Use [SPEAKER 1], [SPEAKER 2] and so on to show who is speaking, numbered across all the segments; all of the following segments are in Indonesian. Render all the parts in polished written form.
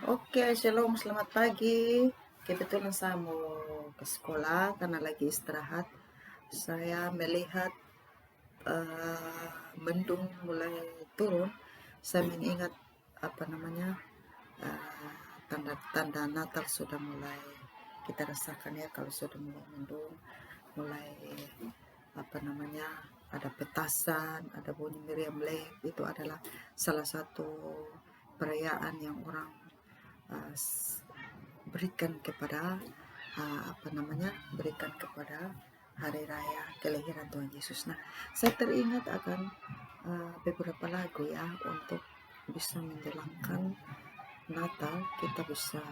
[SPEAKER 1] Oke, shalom, selamat pagi. Kebetulan saya mau ke sekolah karena lagi istirahat. Saya melihat mendung mulai turun. Saya mengingat apa namanya eh, tanda-tanda Natal sudah mulai kita rasakan ya, kalau sudah mulai mendung, mulai apa namanya ada petasan, ada bunyi meriam leh. Itu adalah salah satu perayaan yang orang uh, berikan kepada berikan kepada hari raya kelahiran Tuhan Yesus. Nah, saya teringat akan beberapa lagu ya untuk bisa menjelangkan Natal. Kita bisa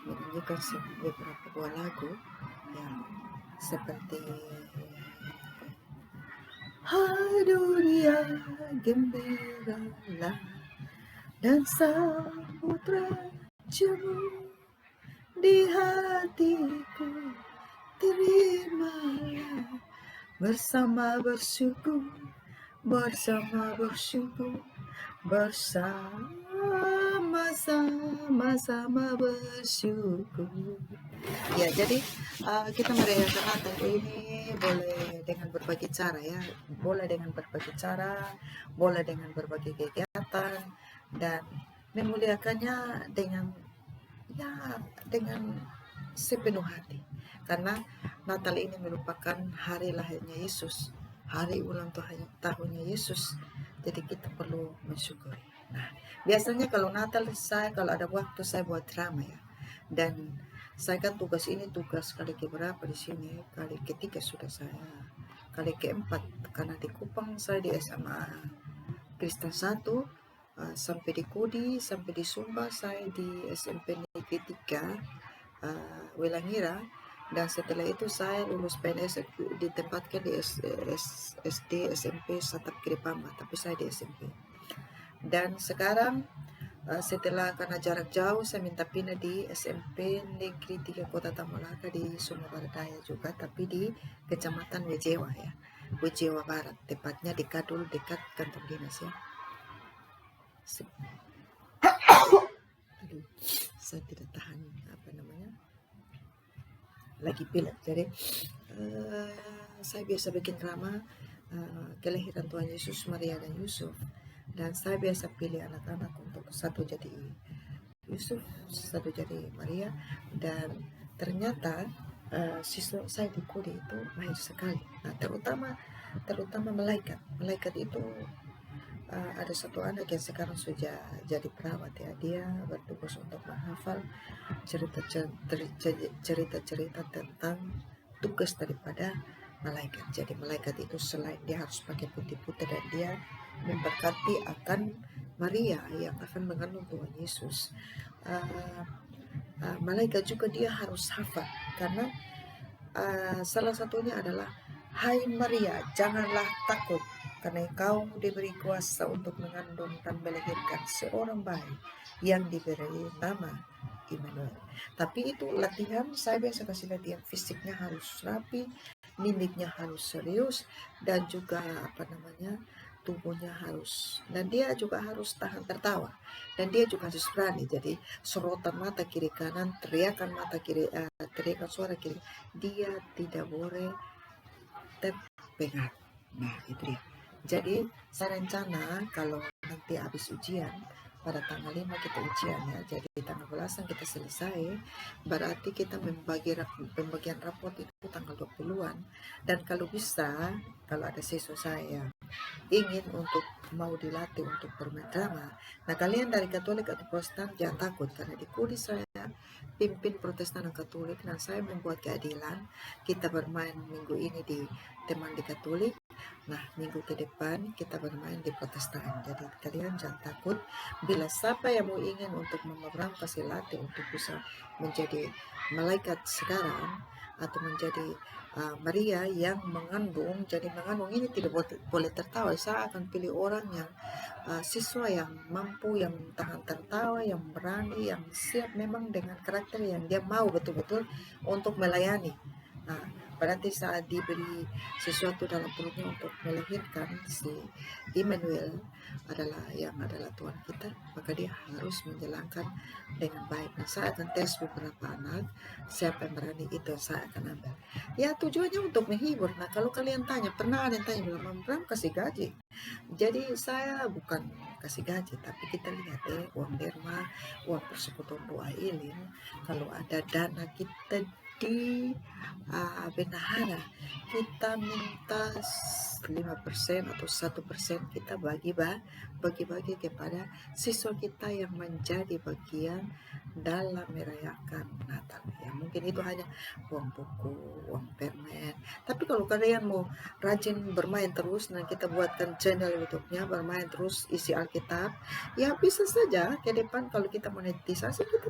[SPEAKER 1] menyanyikan beberapa buah lagu yang seperti Hai dunia gembiralah dan samudra jemu di hatiku, terimalah bersama bersyukur, bersama-sama bersyukur. Ya, jadi kita merayakan Natal ini boleh dengan berbagai cara ya, boleh dengan berbagai cara, boleh dengan berbagai kegiatan, dan memuliakannya dengan sepenuh hati. Karena Natal ini merupakan hari lahirnya Yesus, hari ulang tahunnya Yesus. Jadi kita perlu mensyukuri. Nah, biasanya kalau Natal kalau ada waktu saya buat drama ya. Dan saya kan tugas ini tugas kali keberapa di sini? Kali ketiga sudah saya. Kali keempat karena di Kupang saya di SMA Kristen 1, sampai di Kudi, sampai di Sumba saya di SMP Negeri 3 Wilangira, dan setelah itu saya lulus PNS ditempatkan di SD SMP Satap Kiripamba, tapi saya di SMP. Dan sekarang setelah karena jarak jauh saya minta pindah di SMP Negeri 3 Kota Tamalaka di Sumatera Barat Daya juga, tapi di Kecamatan Wejewa ya, Wejewa Barat, tepatnya di Kadul dekat kantor dinas ya. Aduh, saya tidak tahan lagi pilek. Jadi saya biasa bikin drama kelahiran Tuhan Yesus, Maria dan Yusuf, dan saya biasa pilih anak-anak untuk satu jadi Yusuf, satu jadi Maria, dan ternyata siswa saya di Kudi itu mahir sekali. Nah, terutama malaikat itu ada satu anak yang sekarang sudah jadi perawat ya. Dia bertugas untuk menghafal cerita-cerita tentang tugas daripada malaikat. Jadi malaikat itu selain dia harus pakai putih-putih dan dia memberkati akan Maria yang akan mengandung Tuhan Yesus, malaikat juga dia harus hafal, karena salah satunya adalah Hai Maria, janganlah takut, karena engkau diberi kuasa untuk mengandung dan melahirkan seorang bayi yang diberi nama Immanuel. Tapi itu latihan, saya biasa kasih latihan fisiknya harus rapi, mimiknya harus serius, dan juga tubuhnya harus, dan dia juga harus tahan tertawa, dan dia juga harus berani. Jadi sorotan mata kiri kanan, teriakan suara kiri, dia tidak boleh terpengaruh. Nah, itu dia. Jadi saya rencana kalau nanti habis ujian pada tanggal 5 kita ujian ya, jadi tanggal belasan kita selesai, berarti kita pembagian raport itu tanggal 20-an. Dan kalau bisa, kalau ada siswa saya ingin untuk mau dilatih untuk bermain drama, nah kalian dari Katolik atau Protestan jangan takut, karena di Kudi saya pimpin Protestan dan Katolik. Nah, saya membuat keadilan, kita bermain minggu ini di teman di Katolik, nah minggu ke depan kita bermain di Protestan. Jadi kalian jangan takut. Bila siapa yang mau ingin untuk memegang kasih latih untuk bisa menjadi malaikat sekarang atau menjadi Maria yang mengandung, jadi mengandung ini tidak boleh tertawa. Saya akan pilih orang yang siswa yang mampu, yang tahan tertawa, yang berani, yang siap memang dengan karakter yang dia mau betul-betul untuk melayani. Nah, berarti saat diberi sesuatu dalam perutnya untuk melahirkan si Immanuel adalah Tuhan kita, maka dia harus menjalankan dengan baik. Nah, saya akan tes beberapa anak, siapa yang berani itu saya akan ambil. Ya tujuannya untuk menghibur. Nah kalau kalian tanya, pernah ada yang tanya bilang, Mam Bram kasih gaji. Jadi saya bukan kasih gaji, tapi kita lihat uang derma, uang persekutuan doa ilin, kalau ada dana kita di bendahara, kita minta 5% atau 1% kita bagi-bagi kepada siswa kita yang menjadi bagian dalam merayakan Natal. Ya mungkin itu hanya uang buku, uang permen. Tapi kalau kalian mau rajin bermain terus, nah kita buatkan channel YouTube-nya bermain terus isi Alkitab, ya bisa saja ke depan kalau kita monetisasi kita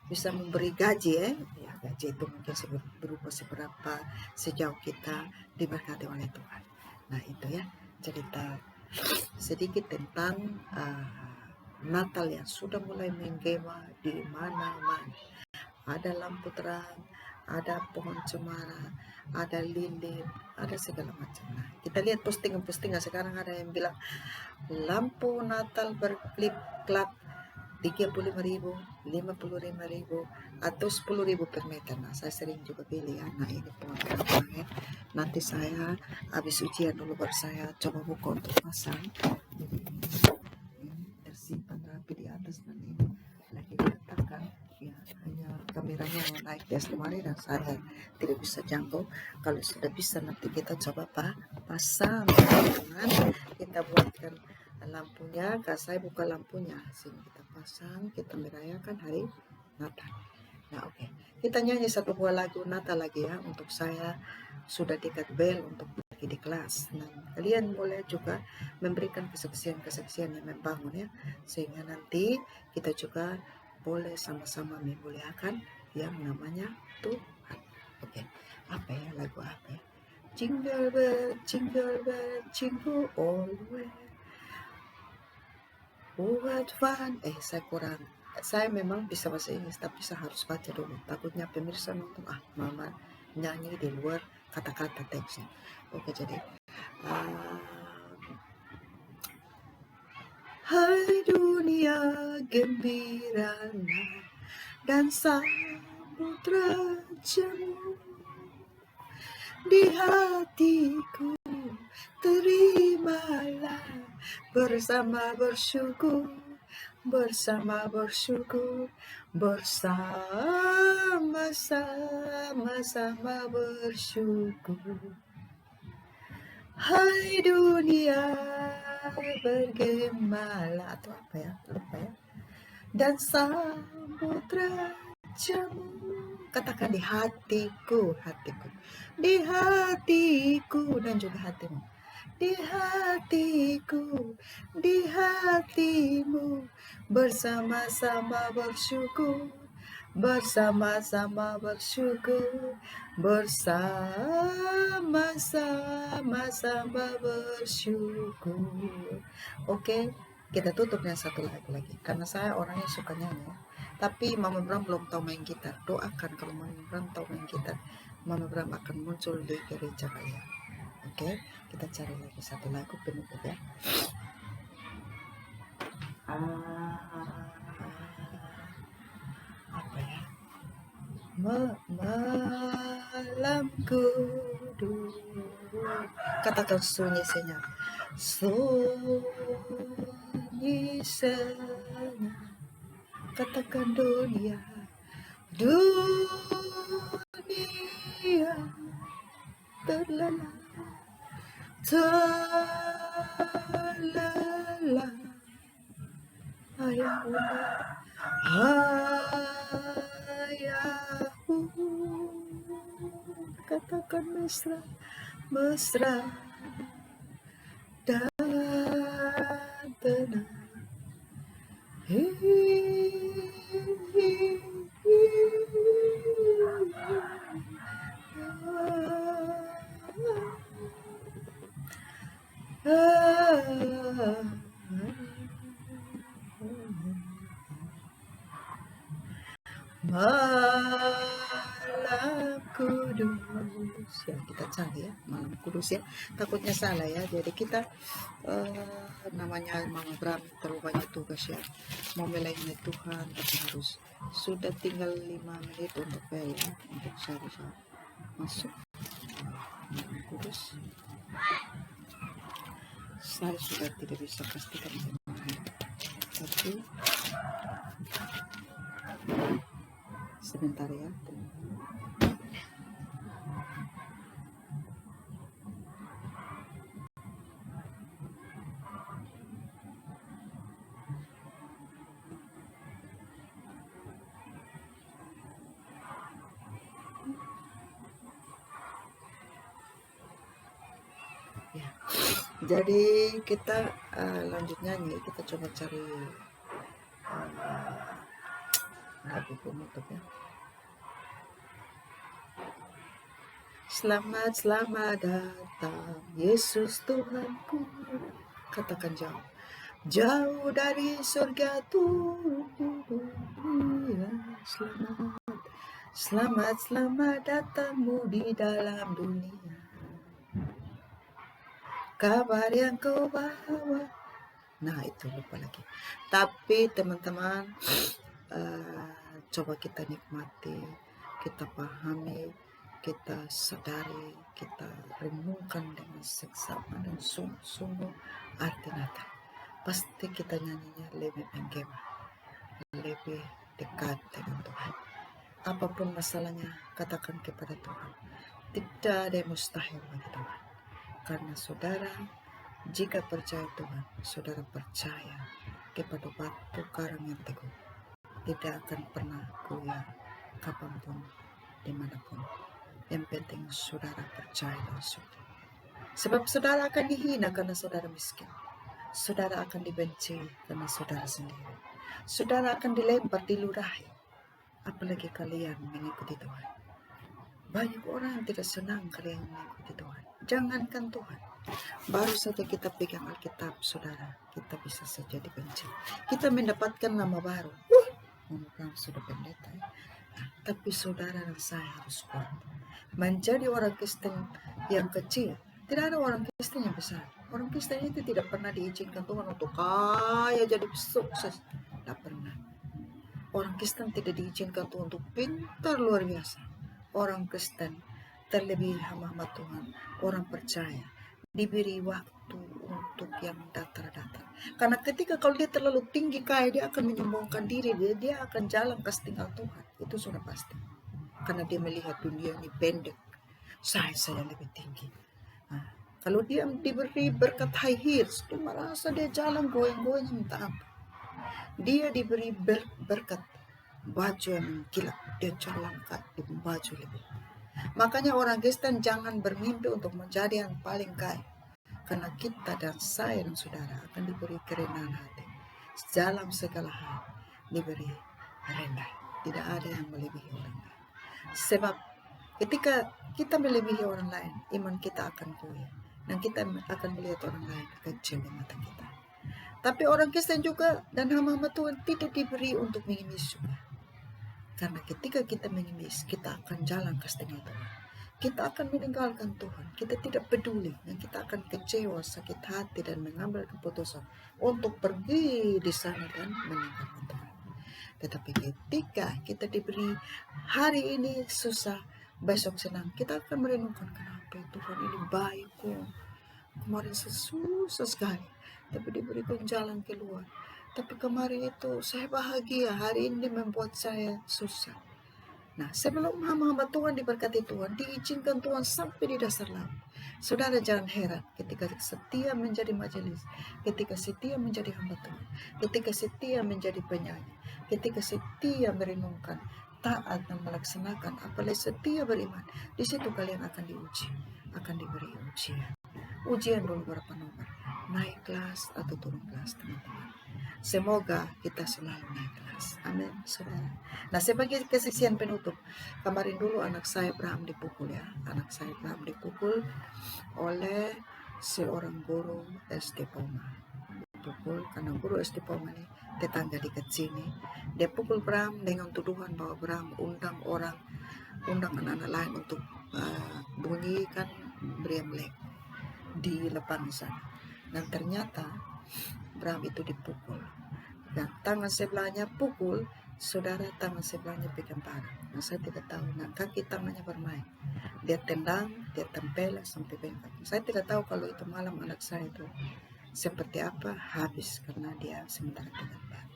[SPEAKER 1] bisa memberi gaji ya gaji itu mungkin berupa seberapa sejauh kita diberkati oleh Tuhan. Nah itu ya cerita sedikit tentang Natal yang sudah mulai menggema di mana-mana. Ada lampu terang, ada pohon cemara, ada lilin, ada segala macam. Nah, kita lihat postingan-postingan sekarang ada yang bilang lampu Natal berklip-klap 35.000, 55.000, atau 10.000 per meter. Nah, saya sering juga pilih ya. Nah, ini pohon terang. Nanti saya habis ujian dulu baru saya coba buka untuk pasang. Jadi ini tersimpan rapi di atas dan ini lagi diletakkan. Ya, hanya kameranya yang naik di kemarin dan saya tidak bisa jangkau. Kalau sudah bisa nanti kita coba pasang. Kita buatkan lampunya, saya buka lampunya, sini kita pasang, kita merayakan hari Natal. Nah oke, kita nyanyi satu buah lagu Natal lagi ya, untuk saya sudah dekat bel untuk pergi di kelas. Nah kalian boleh juga memberikan kesaksian-kesaksian yang membangun ya, sehingga nanti kita juga boleh sama-sama memuliakan yang namanya Tuhan. Oke, apa ya lagu apa ya? Jingle bell, jingle all the way. What fun. Saya memang bisa bahasa Inggris, tapi saya harus baca dulu. Takutnya pemirsa nonton, mama nyanyi di luar kata-kata teksnya. Oke, jadi hai dunia gembiralah dan sambut rajamu di hatiku, terimalah bersama bersyukur, bersama-sama bersyukur. Hai dunia bergemalah, atau apa ya, lupa ya, dan sambut rajamu. Katakan di hatiku, di hatiku dan juga hatimu, di hatiku, di hatimu, bersama-sama bersyukur, bersama-sama bersyukur, bersama-sama bersyukur. Oke, kita tutup dengan satu lagu lagi karena saya orangnya suka nyanyi. Tapi Mama Bram belum tahu main gitar. Doakan kalau Mama Bram tahu main gitar, Mama Bram akan muncul di gereja kalian. Oke, kita cari lagi satu lagu penutup ya. Apa ya? Malam kudu, katakan sunyi senyap, sunyi senyap. Katakan dunia terlelap, ayahku, katakan mesra dan tenang. Malam kudu Kudus ya, kita cari ya malam kudus ya, takutnya salah ya. Jadi kita namanya Mama Bram terlalu banyak tugas ya, mau melayani Tuhan, tapi harus sudah tinggal 5 menit untuk bel ya, untuk saya bisa masuk malam kudus. Saya sudah tidak bisa pastikan tapi sebentar ya. Ya. Jadi kita lanjut nyanyi, kita coba cari lagu penutup ya. Selamat, selamat datang Yesus Tuhanku. Katakan jauh, jauh dari surga dunia. Selamat, selamat, selamat datangmu di dalam dunia. Kabar yang kau bawa. Nah itu lupa lagi. Tapi teman-teman, coba kita nikmati, kita pahami, kita sadari, kita renungkan dengan seksama dan sungguh-sungguh arti Natal. Pasti kita nyanyinya lebih menggema, lebih dekat dengan Tuhan. Apapun masalahnya, katakan kepada Tuhan. Tidak ada yang mustahil bagi Tuhan. Karena saudara, jika percaya Tuhan, saudara percaya kepada batu karang yang teguh, tidak akan pernah goyah kapanpun, dimanapun. Yang penting saudara percaya dan sudi. Sebab saudara akan dihina karena saudara miskin. Saudara akan dibenci karena saudara sendiri. Saudara akan dilempar, diludahi. Apalagi kalian mengikuti Tuhan. Banyak orang yang tidak senang kalian mengikuti Tuhan. Jangankan Tuhan, baru saja kita pegang Alkitab, saudara, kita bisa saja dibenci. Kita mendapatkan nama baru. Mungkin sudah pendeta ya. Tapi saudara dan saya harus kuat. Menjadi orang Kristen yang kecil. Tidak ada orang Kristen yang besar. Orang Kristen itu tidak pernah diizinkan Tuhan untuk kaya jadi sukses. Tidak pernah. Orang Kristen tidak diizinkan Tuhan untuk pintar luar biasa. Orang Kristen terlebih hamba Tuhan, orang percaya, diberi waktu untuk yang datar-datar. Karena ketika kalau dia terlalu tinggi kaya, dia akan menyombongkan diri, dia akan jalan ke tinggal Tuhan. Itu sudah pasti. Karena dia melihat dunia ini pendek. Saya lebih tinggi. Nah, kalau dia diberi berkat high heels, dia merasa dia jalan goyang-goyang minta ampun. Dia diberi berkat baju yang mengkilap, dia jalan di baju lebih. Makanya orang Kristen jangan bermimpi untuk menjadi yang paling kaya. Karena kita dan saya dan saudara akan diberi kerendahan hati. Dalam segala hal diberi rendah. Tidak ada yang melebihi orang lain. Sebab ketika kita melebihi orang lain, iman kita akan goyah. Dan kita akan melihat orang lain kecil di mata kita. Tapi orang Kristen juga dan hamba Tuhan tidak diberi untuk mengemis juga. Karena ketika kita mengemis, kita akan jalan ke setengah Tuhan. Kita akan meninggalkan Tuhan. Kita tidak peduli. Dan kita akan kecewa, sakit hati, dan mengambil keputusan untuk pergi di sana dan meninggalkan Tuhan. Tetapi ketika kita diberi hari ini susah, besok senang, kita akan merenungkan kenapa Tuhan ini baik kok. Kemarin susah sekali, tapi diberikan jalan keluar. Tapi kemarin itu saya bahagia, hari ini membuat saya susah. Nah, sebelum hamba-hamba Tuhan diberkati Tuhan, diizinkan Tuhan sampai di dasar laut. Saudara jangan heran ketika setia menjadi majelis, ketika setia menjadi hamba Tuhan, ketika setia menjadi penyanyi, ketika setia merenungkan, taat dan melaksanakan, apalagi setia beriman. Di situ kalian akan diuji, akan diberi ujian. Ujian dulu berapa nomor, naik kelas atau turun kelas teman-teman. Semoga kita selalu naik kelas. Amin, saudara. Nah, sebagai kesaksian penutup, kemarin dulu anak saya Abraham dipukul ya. Anak saya Abraham dipukul oleh seorang guru SD Poma. Dipukul karena guru SD Poma ini tetangga dekat sini. Dia pukul Abraham dengan tuduhan bahwa Abraham undang anak-anak lain untuk bunyikan bremlek di depan sana. Dan ternyata Bram itu dipukul. Dan tangan sebelahnya pukul, saudara tangan sebelahnya pegang parah. Nah, saya tidak tahu. Nah, kaki tangannya bermain. Dia tendang, dia tempel sampai bengkak. Saya tidak tahu kalau itu malam anak saya itu seperti apa, habis karena dia sementara pegang parah.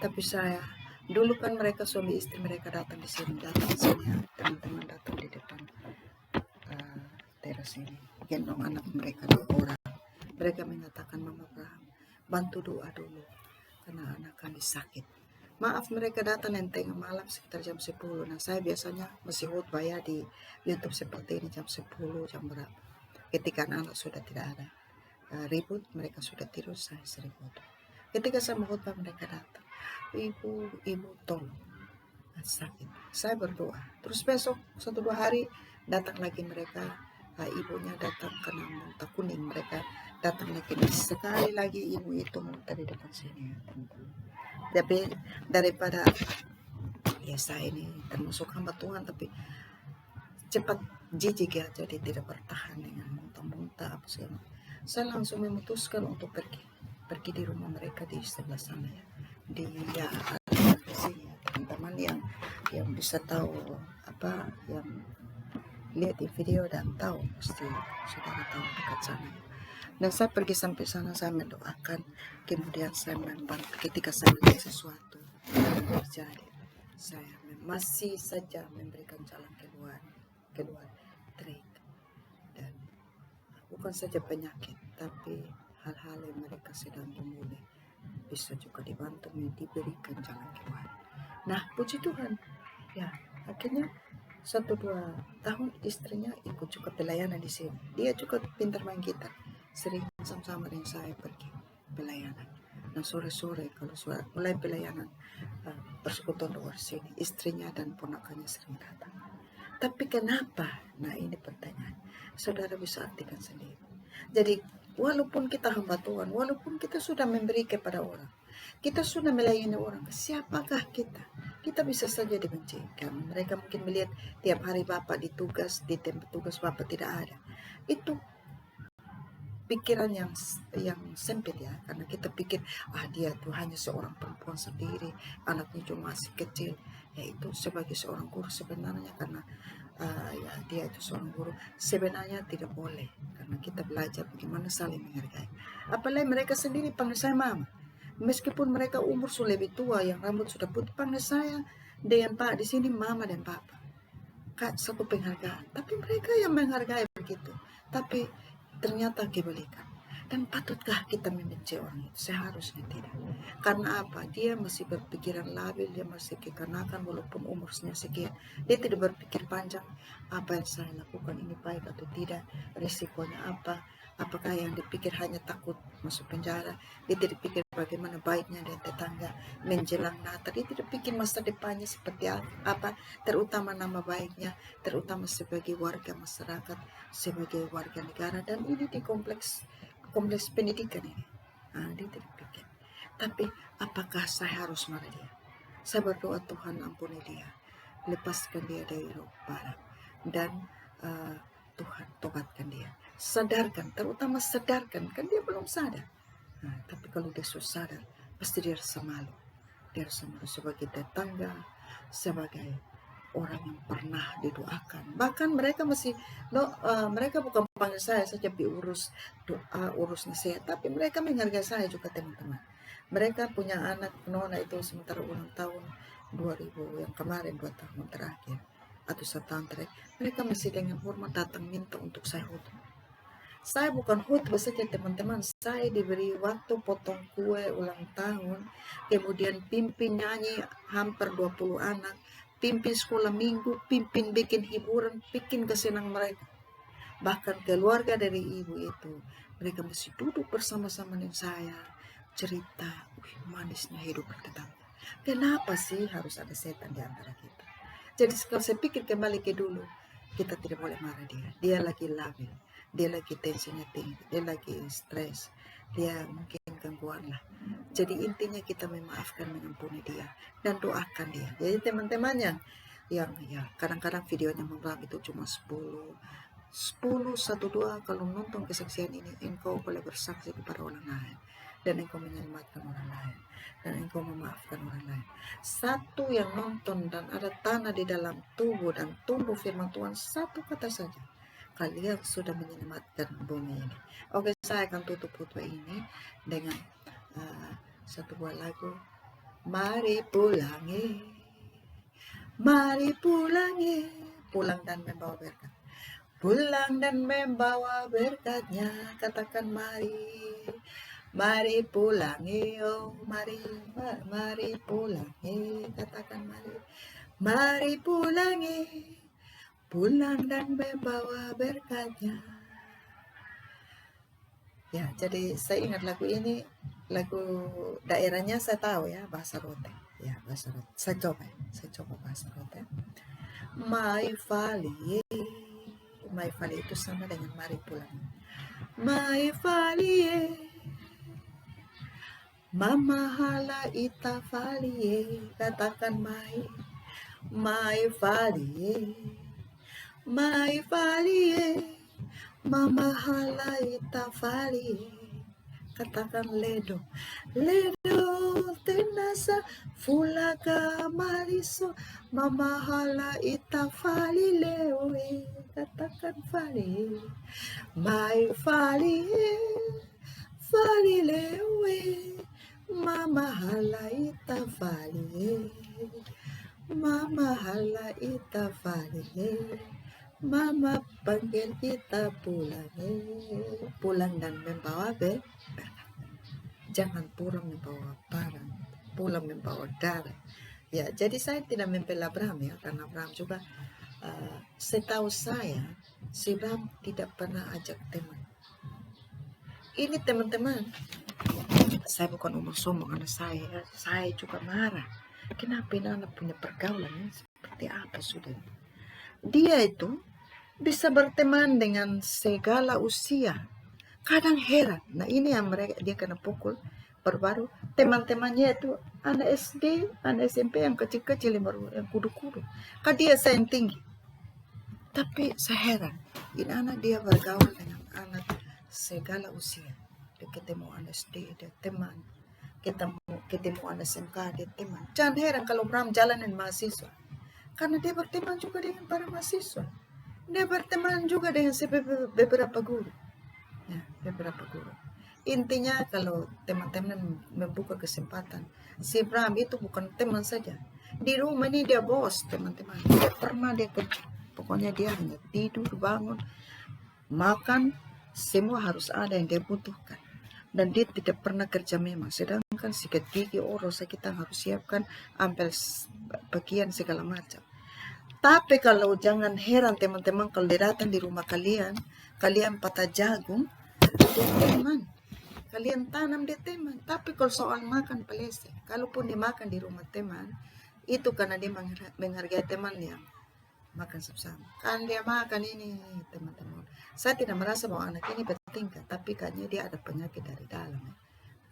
[SPEAKER 1] Tapi saya, dulu kan mereka suami istri mereka datang di sini, teman-teman datang di depan teras ini, gendong anak mereka 2 orang. Mereka mengatakan, Mama Abraham, bantu doa dulu karena anak kami sakit. Maaf mereka datang yang tengah malam sekitar jam 10. Nah saya biasanya masih khotbah ya di YouTube seperti ini jam 10, jam berapa. Ketika anak sudah tidak ada ribut, mereka sudah tidur, saya sering khotbah. Ketika saya mau khotbah mereka datang, ibu tolong, sakit. Saya berdoa. Terus besok 1-2 hari datang lagi mereka, ibunya datang kena muntah kuning, mereka datang lagi sekali lagi ibu itu muntah di depan sini. Tapi daripada ya saya ini termasuk hamba Tuhan tapi cepat jijik ya, jadi tidak bertahan dengan muntah-muntah apa segala. Saya langsung memutuskan untuk pergi di rumah mereka di sebelah sana ya, di ya di sini ya, teman-teman yang bisa tahu apa yang lihat di video dan tahu pasti saudara tahu dekat sana. Dan saya pergi sampai sana, saya mendoakan, kemudian saya membantu ketika saya melihat sesuatu yang terjadi. Saya masih saja memberikan jalan keluar trade, dan bukan saja penyakit, tapi hal-hal yang mereka sedang memulai bisa juga dibantu, diberikan jalan keluar. Nah, puji Tuhan, ya akhirnya 1-2 tahun istrinya ikut juga pelayanan di sini. Dia juga pintar main gitar, sering sama-sama dengan saya pergi pelayanan. Nah sore-sore kalau mulai pelayanan persekutuan luar sini, istrinya dan ponakannya sering datang. Tapi kenapa? Nah ini pertanyaan. Saudara bisa artikan sendiri. Jadi walaupun kita hamba Tuhan, walaupun kita sudah memberi kepada orang, kita sudah melayani orang, siapakah kita? Kita bisa saja dibenci. Karena mereka mungkin melihat tiap hari Bapak di tempat tugas Bapak tidak ada. Itu pikiran yang sempit ya, karena kita pikir dia tuh hanya seorang perempuan sendiri, anaknya cuma masih kecil. Yaitu sebagai seorang guru sebenarnya karena ya dia itu seorang guru sebenarnya tidak boleh, karena kita belajar bagaimana saling menghargai. Apalagi mereka sendiri panggil saya mama, meskipun mereka umur sudah lebih tua, yang rambut sudah putih, panggil saya dengan Pak di sini mama dan papa. Kak, satu penghargaan. Tapi mereka yang menghargai begitu. Tapi ternyata kebalikan. Dan patutkah kita membenci orang itu? Seharusnya tidak. Karena apa? Dia masih berpikiran labil, dia masih kekanakan walaupun umurnya sekian. Dia tidak berpikir panjang, apa yang saya lakukan ini baik atau tidak, risikonya apa. Apakah yang dipikir hanya takut masuk penjara? Dia tidak pikir bagaimana baiknya dan tetangga menjelang Natal. Dia tidak pikir masa depannya seperti apa, terutama nama baiknya, terutama sebagai warga masyarakat, sebagai warga negara. Dan ini di kompleks pendidikan ini. Dia tidak pikir. Tapi apakah saya harus marah dia? Saya berdoa, Tuhan ampuni dia, lepaskan dia dari roh barat, dan Tuhan tobatkan dia, sadarkan, terutama sadarkan, kan dia belum sadar. Tapi kalau dia sudah sadar, pasti dia rasa malu. Dia rasa malu sebagai tetangga, sebagai orang yang pernah didoakan. Bahkan mereka mereka bukan panggil saya saja urus doa, urus nasihat, tapi mereka menghargai saya juga, teman-teman. Mereka punya anak Nona itu sementara ulang tahun 2000 yang kemarin, 2 tahun terakhir atau 1 tahun terakhir, mereka masih dengan hormat datang minta untuk saya khotbah. Saya bukan khotbah saja, teman-teman, saya diberi waktu potong kue ulang tahun, kemudian pimpin nyanyi hampir 20 anak, pimpin sekolah minggu, pimpin bikin hiburan, bikin kesenang mereka. Bahkan keluarga dari ibu itu, mereka masih duduk bersama-sama dengan saya, cerita, manisnya hidup bertetangga. Kenapa sih harus ada setan di antara kita? Jadi kalau saya pikir kembali ke dulu, kita tidak boleh marah dia. Dia lagi labil, dia lagi tensinya tinggi, dia lagi stres, dia mungkin gangguan lah. Jadi intinya kita memaafkan, mengampuni dia, dan doakan dia. Jadi teman-temannya, yang ya kadang-kadang videonya Bram itu cuma 10 1 2. Kalau nonton kesaksian ini engkau boleh bersaksi kepada orang lain dan engkau menyelamatkan orang lain dan engkau memaafkan orang lain. Satu yang nonton dan ada tanah di dalam tubuh dan tumbuh firman Tuhan, satu kata saja, kalian sudah menyelamatkan bumi ini. Oke, saya akan tutup khotbah ini dengan satu buah lagu. Mari pulangi, mari pulangi, pulang dan membawa berkat. Pulang dan membawa berkatnya, katakan mari. Mari pulangi, oh mari, mari pulangi, katakan mari. Mari pulangi, pulang dan membawa berkatnya. Ya, jadi saya ingat lagu ini, lagu daerahnya saya tahu ya, bahasa Rote. Ya, bahasa Rote. Saya coba bahasa Rote. Mai Fali itu sama dengan mari pulang. Mai Fali, Mama hala ita Fali, katakan Mai Fali, Mai Fali, Mama hala ita Fali, katakan ledo tenasa fulaga mariso, Mama hala ita Fali lewe, katakan Fali, Mai Fali, Fali lewe, Mama hala ita Fali, Mama hala ita Fali, Mama panggil kita pulang, pulang dan membawa berkat. Jangan pulang membawa barang, pulang membawa darah. Ya, jadi saya tidak membela Abraham ya, karena Abraham juga setahu saya, si Abraham tidak pernah ajak teman. Ini teman-teman, saya bukan umur sombong, karena saya juga marah. Kenapa ini anak punya pergaulan seperti apa sudah? Dia itu bisa berteman dengan segala usia. Kadang heran. Nah ini yang dia kena pukul baru-baru. Teman-temannya itu anak SD, anak SMP yang kecil-kecil, yang kudu-kudu. Kan dia saya yang tinggi. Tapi saya heran. Ini anak dia bergaul dengan anak segala usia. Dia ketemu anak SD, dia teman. Ketemu anak SMK, dia teman. Jangan heran kalau Bram jalan dengan mahasiswa. Karena dia berteman juga dengan para mahasiswa. Dia berteman juga dengan beberapa guru. Ya, beberapa guru. Intinya kalau teman-teman membuka kesempatan, si Bram itu bukan teman saja. Di rumah ini dia bos, teman-teman. Tidak pernah dia kerja. Pokoknya dia hanya tidur, bangun, makan, semua harus ada yang dia butuhkan. Dan dia tidak pernah kerja memang. Sedangkan sikat gigi, oral kita harus siapkan, ambil bagian segala macam. Tapi kalau jangan heran teman-teman kalau dia datang di rumah kalian patah jagung, dia teman. Kalian tanam dia teman. Tapi kalau soal makan pelese, kalaupun dia makan di rumah teman, itu karena dia menghargai teman yang makan sama-sama. Kan dia makan ini teman-teman. Saya tidak merasa bahwa anak ini bertingkat, tapi kayaknya dia ada penyakit dari dalam.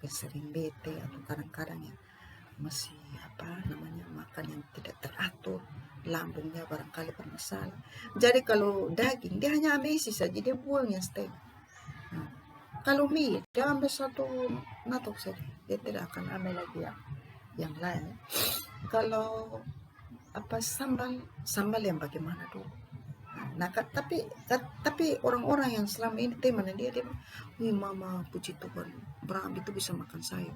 [SPEAKER 1] Sering bete atau kadang-kadang ya masih makan yang tidak teratur, lambungnya barangkali bermasalah. Jadi kalau daging dia hanya ambil isi saja, dia buang yang setengah. Nah, kalau mie dia ambil satu natok saja, dia tidak akan ambil lagi yang lain. Kalau sambal yang bagaimana dulu. Nah, tapi orang-orang yang selama ini teman dia mama puji Tuhan, Bram itu bisa makan sayur.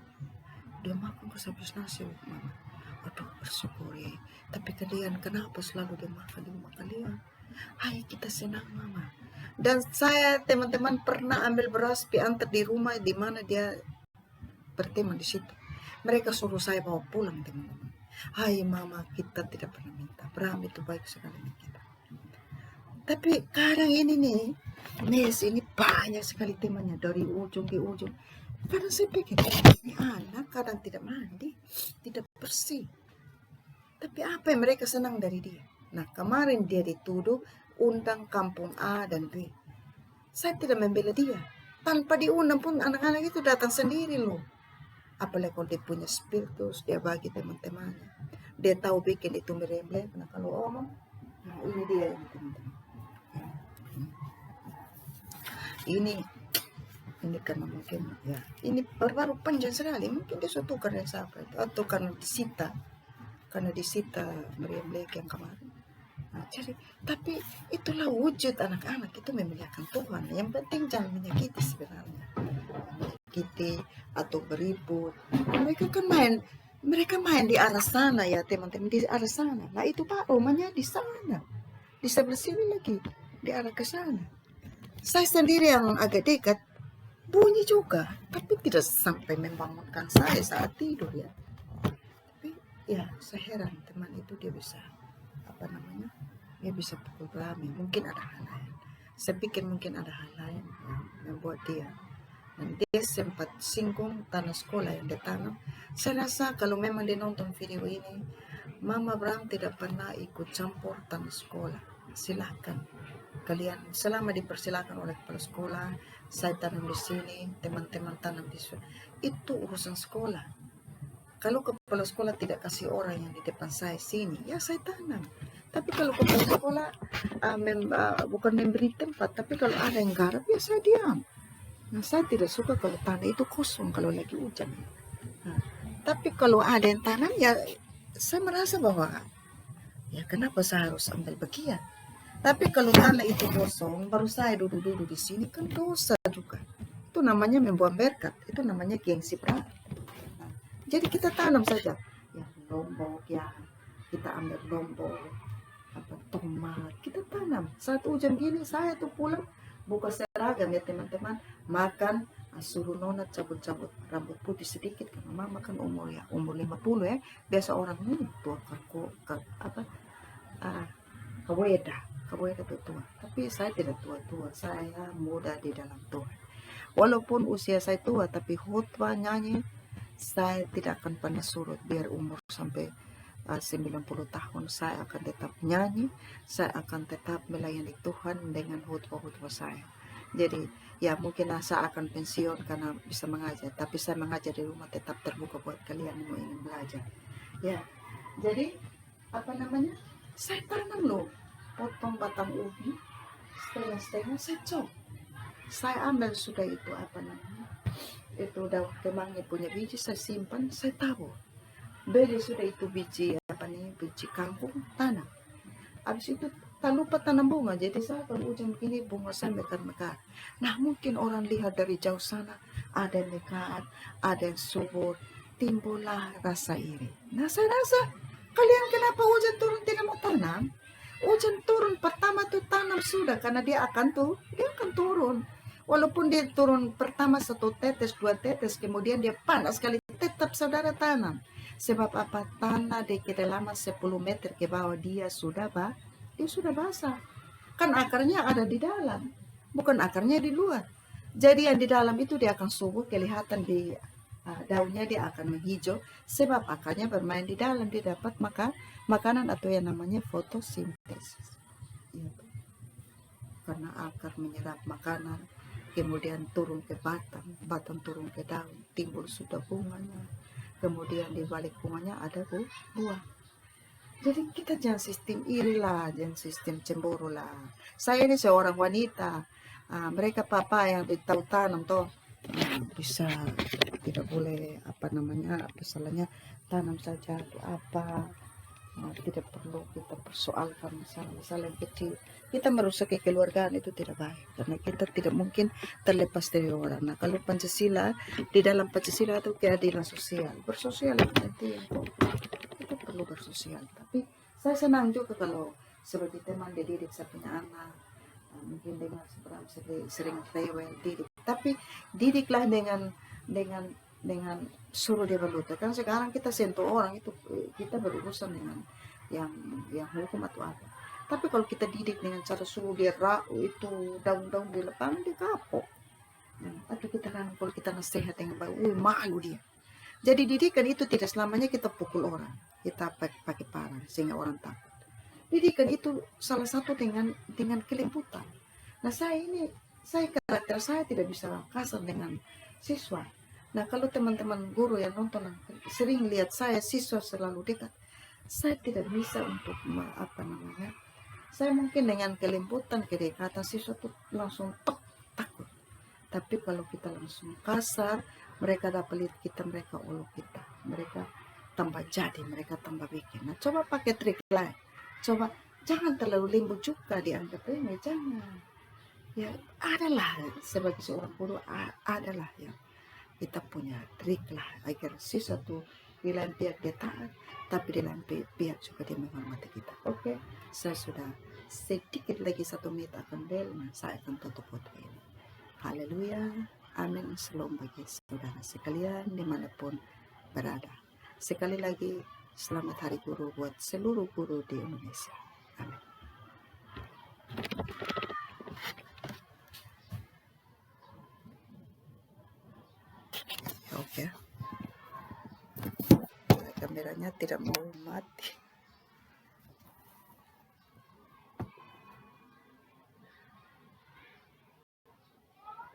[SPEAKER 1] Dia makan habis nasi, mama. Aduh, bersyukur ya. Tapi kalian kenapa selalu dia makan di rumah kalian? Hai, kita senang mama. Dan saya teman-teman pernah ambil beras antar di rumah di mana dia berteman di situ. Mereka suruh saya bawa pulang teman-teman. Hai mama, kita tidak pernah minta. Bram itu baik sekali dengan kita. Tapi kadang ini nih, Nes ini banyak sekali temannya dari ujung ke ujung. Kadang saya pikir, ini anak kadang tidak mandi, tidak bersih. Tapi apa yang mereka senang dari dia? Nah, kemarin dia dituduh undang kampung A dan B. Saya tidak membela dia. Tanpa diundang pun anak-anak itu datang sendiri loh. Apalagi kalau dia punya spiritus, dia bagi teman-temannya. Dia tahu bikin itu meremeh. Nah kalau omong, nah ini dia ini teman-teman. Ini karena mungkin ya ini baru panjang sekali, mungkin dia suatu karena siapa itu, atau karena disita Meriam Blake yang kemarin. Nah, jadi tapi itulah wujud anak-anak itu memuliakan Tuhan. Yang penting jangan menyakiti sebenarnya, menyakiti atau beribut. Mereka main di arah sana ya teman-teman, di arah sana. Nah itu Pak rumahnya di sana, di sebelah sini lagi, di arah ke sana. Saya sendiri yang agak dekat bunyi juga, tapi tidak sampai membangunkan saya saat tidur ya. Tapi ya saya heran teman itu dia bisa dia bisa pukul kami. Mungkin ada hal lain. Saya pikir mungkin ada hal lain yang membuat dia. Dan dia sempat singgung tanah sekolah yang dia tanam. Saya rasa kalau memang dia nonton video ini, Mama Bram tidak pernah ikut campur tanah sekolah. Silahkan kalian, selama dipersilakan oleh kepala sekolah, saya tanam di sini, teman-teman tanam di sini, itu urusan sekolah. Kalau kepala sekolah tidak kasih orang yang di depan saya sini, ya saya tanam. Tapi kalau kepala sekolah bukan memberi tempat, tapi kalau ada yang garap, ya saya diam. Nah, saya tidak suka kalau tanah itu kosong kalau lagi hujan. Nah, tapi kalau ada yang tanam, ya saya merasa bahwa ya kenapa saya harus ambil bagian. Tapi kalau tanah itu kosong, baru saya duduk-duduk di sini, kan dosa juga. Itu namanya membuang berkat, itu namanya gengsi pride. Nah, jadi kita tanam saja, ya lombok, ya kita ambil lombok, tomat, kita tanam. Saat hujan gini, saya tuh pulang buka seragam ya teman-teman, makan, suruh nona cabut-cabut rambut putih sedikit karena mama kan umur 50 ya, biasa orang tua kaweda tuh tua, tapi saya tidak tua-tua, saya muda di dalam Tuhan. Walaupun usia saya tua, tapi khotbah nyanyi saya tidak akan pernah surut. Biar umur sampai 90 tahun saya akan tetap nyanyi, saya akan tetap melayani Tuhan dengan khotbah-khotbah saya. Jadi ya mungkin saya akan pensiun karena bisa mengajar, tapi saya mengajar di rumah tetap terbuka buat kalian yang ingin belajar. Ya, jadi saya tanam loh, potong batang ubi setengah-setengah, saya cop, saya ambil sudah itu itu daun kemangi punya biji, saya simpan, saya tabur. Beli sudah itu biji biji kangkung, tanam. Habis itu tak lupa tanam bunga. Jadi saya kalau hujan begini bunga saya mekar-mekar. Nah mungkin orang lihat dari jauh sana ada yang mekar, ada yang subur, timbullah rasa iri. Nah saya rasa kalian kenapa hujan turun tidak mau tanam? Hujan turun pertama tuh tanam sudah, karena dia akan turun. Walaupun dia turun pertama 1 tetes 2 tetes, kemudian dia panas sekali, tetap saudara tanam. Sebab apa? Tanah di kedalaman 10 meter ke bawah dia sudah basah. Kan akarnya ada di dalam, bukan akarnya di luar. Jadi yang di dalam itu dia akan subur, kelihatan di daunnya dia akan menghijau, sebab akarnya bermain di dalam, dia dapat makanan atau yang namanya fotosintesis. Karena akar menyerap makanan, kemudian turun ke batang turun ke daun, timbul sudah bunganya, kemudian di balik bunganya ada buah. Jadi kita jangan sistem iri lah, jangan sistem cemburu lah. Saya ini seorang wanita, mereka papa yang tahu tanam toh bisa, tidak boleh misalnya tanam saja atau tidak perlu kita persoalkan masalah yang kecil. Kita merusak kekeluargaan itu tidak baik, karena kita tidak mungkin terlepas dari orang. Nah kalau Pancasila, di dalam Pancasila itu keadilan sosial, bersosial itu penting, kita perlu bersosial. Tapi saya senang juga kalau sebagai teman dididik saya punya anak, mungkin dengan sering rewel didik, tapi didiklah dengan suruh dia berlutut. Kan sekarang kita sentuh orang itu kita berurusan dengan yang hukum atau apa. Tapi kalau kita didik dengan cara suruh dia itu daun-daun di lapangan, dia kapok. Atau kita rangkul, kita nasihat dengan baik, malu dia. Jadi didikan itu tidak selamanya kita pukul orang, kita pakai parang sehingga orang takut. Didikan itu salah satu dengan kelembutan. Nah karakter saya tidak bisa kasar dengan siswa. Nah, kalau teman-teman guru yang nonton sering lihat saya siswa selalu dekat, saya tidak bisa untuk apa namanya. Saya mungkin dengan kelembutan kedekatan siswa tuh langsung takut. Tapi kalau kita langsung kasar, mereka dapat lihat kita, mereka ulu kita, mereka tambah jadi, mereka tambah bikin. Nah, coba pakai trik lain. Coba jangan terlalu lembut juga dianggap remeh, jangan. Ya, adalah sebagai seorang guru adalah ya kita punya trik lah agar siswa tuh di lain pihak dia taat, tapi di lain pihak juga dia menghormati kita. Oke, saya sudah sedikit lagi 1 menit akan bel, nah saya akan tutup foto ini. Haleluya, amin. Shalom bagi saudara sekalian dimanapun berada. Sekali lagi, selamat Hari Guru buat seluruh guru di Indonesia. Amin. Oke, kameranya tidak mau mati.